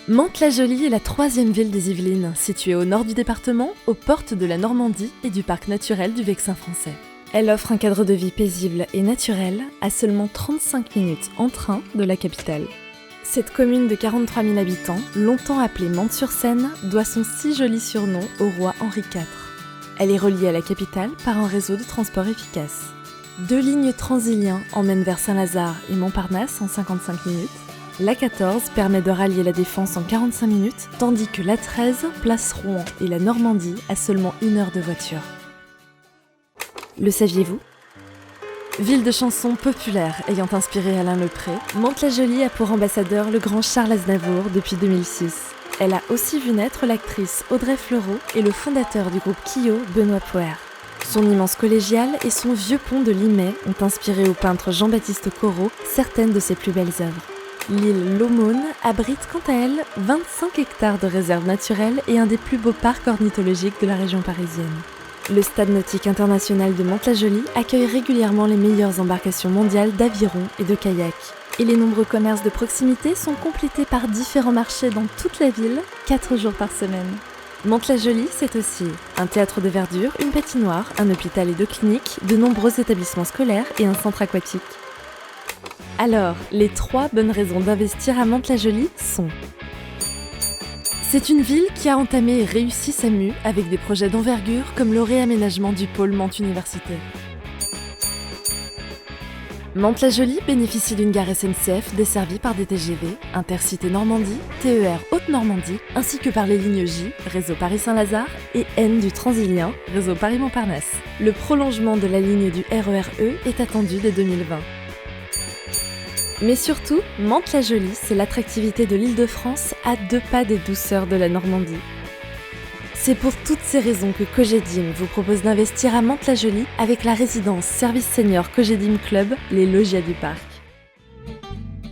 Mantes-la-Jolie est la troisième ville des Yvelines, située au nord du département, aux portes de la Normandie et du parc naturel du Vexin français. Elle offre un cadre de vie paisible et naturel, à seulement 35 minutes en train de la capitale. Cette commune de 43 000 habitants, longtemps appelée Mantes-sur-Seine, doit son si joli surnom au roi Henri IV. Elle est reliée à la capitale par un réseau de transport efficace. 2 lignes Transilien emmènent vers Saint-Lazare et Montparnasse en 55 minutes. La 14 permet de rallier la Défense en 45 minutes, tandis que la 13 place Rouen et la Normandie à seulement 1 heure de voiture. Le saviez-vous ? Ville de chansons populaire ayant inspiré Alain Lepré, Mantes-la-Jolie a pour ambassadeur le grand Charles Aznavour depuis 2006. Elle a aussi vu naître l'actrice Audrey Fleurot et le fondateur du groupe Kyo, Benoît Poher. Son immense collégiale et son vieux pont de Limay ont inspiré au peintre Jean-Baptiste Corot certaines de ses plus belles œuvres. L'île L'Aumône abrite quant à elle 25 hectares de réserves naturelles et un des plus beaux parcs ornithologiques de la région parisienne. Le Stade nautique international de Mantes-la-Jolie accueille régulièrement les meilleures embarcations mondiales d'aviron et de kayak. Et les nombreux commerces de proximité sont complétés par différents marchés dans toute la ville, 4 jours par semaine. Mantes-la-Jolie, c'est aussi un théâtre de verdure, une patinoire, un hôpital et 2 cliniques, de nombreux établissements scolaires et un centre aquatique. Alors, les 3 bonnes raisons d'investir à Mantes-la-Jolie sont: c'est une ville qui a entamé et réussi sa mue avec des projets d'envergure comme le réaménagement du pôle Mantes Université. Mantes-la-Jolie bénéficie d'une gare SNCF desservie par des TGV, Intercité Normandie, TER Haute-Normandie, ainsi que par les lignes J, réseau Paris-Saint-Lazare, et N du Transilien, réseau Paris-Montparnasse. Le prolongement de la ligne du RER E est attendu dès 2020. Mais surtout, Mantes-la-Jolie, c'est l'attractivité de l'Île-de-France à 2 pas des douceurs de la Normandie. C'est pour toutes ces raisons que Cogedim vous propose d'investir à Mantes-la-Jolie avec la résidence service senior Cogedim Club, les Logias du Parc.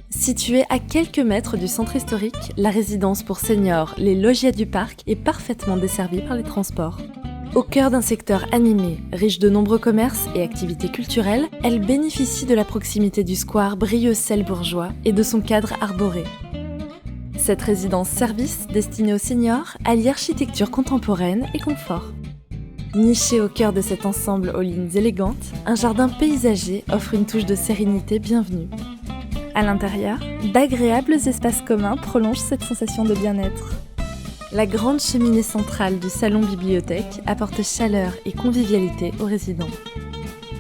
Située à quelques mètres du centre historique, la résidence pour seniors, les Logias du Parc, est parfaitement desservie par les transports. Au cœur d'un secteur animé, riche de nombreux commerces et activités culturelles, elle bénéficie de la proximité du square Brieuxel-Bourgeois et de son cadre arboré. Cette résidence-service, destinée aux seniors, allie architecture contemporaine et confort. Niché au cœur de cet ensemble aux lignes élégantes, un jardin paysager offre une touche de sérénité bienvenue. À l'intérieur, d'agréables espaces communs prolongent cette sensation de bien-être. La grande cheminée centrale du salon-bibliothèque apporte chaleur et convivialité aux résidents.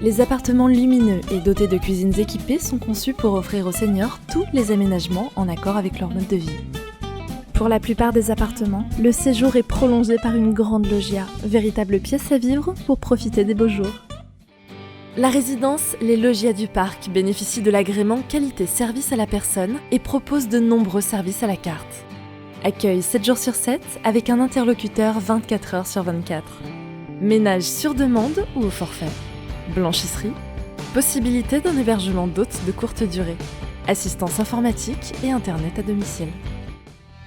Les appartements lumineux et dotés de cuisines équipées sont conçus pour offrir aux seniors tous les aménagements en accord avec leur mode de vie. Pour la plupart des appartements, le séjour est prolongé par une grande loggia, véritable pièce à vivre pour profiter des beaux jours. La résidence Les Logias du Parc bénéficie de l'agrément qualité-service à la personne et propose de nombreux services à la carte. Accueil 7 jours sur 7 avec un interlocuteur 24 heures sur 24. Ménage sur demande ou au forfait. Blanchisserie. Possibilité d'un hébergement d'hôtes de courte durée. Assistance informatique et internet à domicile.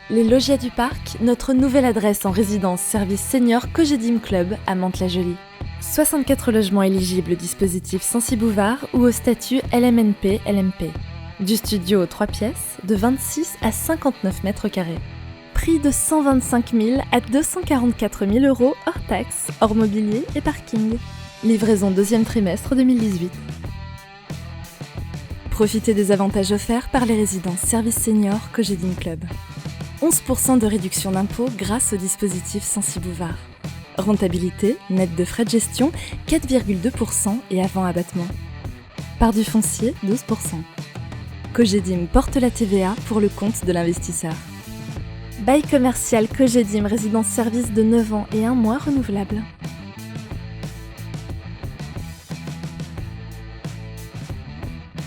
Les Logias du Parc, notre nouvelle adresse en résidence service senior Cogedim Club à Mantes-la-Jolie. 64 logements éligibles au dispositif Censi-Bouvard ou au statut LMNP-LMP. Du studio aux 3 pièces, de 26 à 59 mètres carrés. Prix de 125 000 à 244 000 euros hors taxes, hors mobilier et parking. Livraison 2e trimestre 2018. Profitez des avantages offerts par les résidences service senior Cogedim Club. 11% de réduction d'impôt grâce au dispositif Censi-Bouvard. Rentabilité, nette de frais de gestion, 4,2% et avant abattement. Part du foncier, 12%. Cogedim porte la TVA pour le compte de l'investisseur. Bail commercial Cogedim résidence service de 9 ans et 1 mois renouvelable.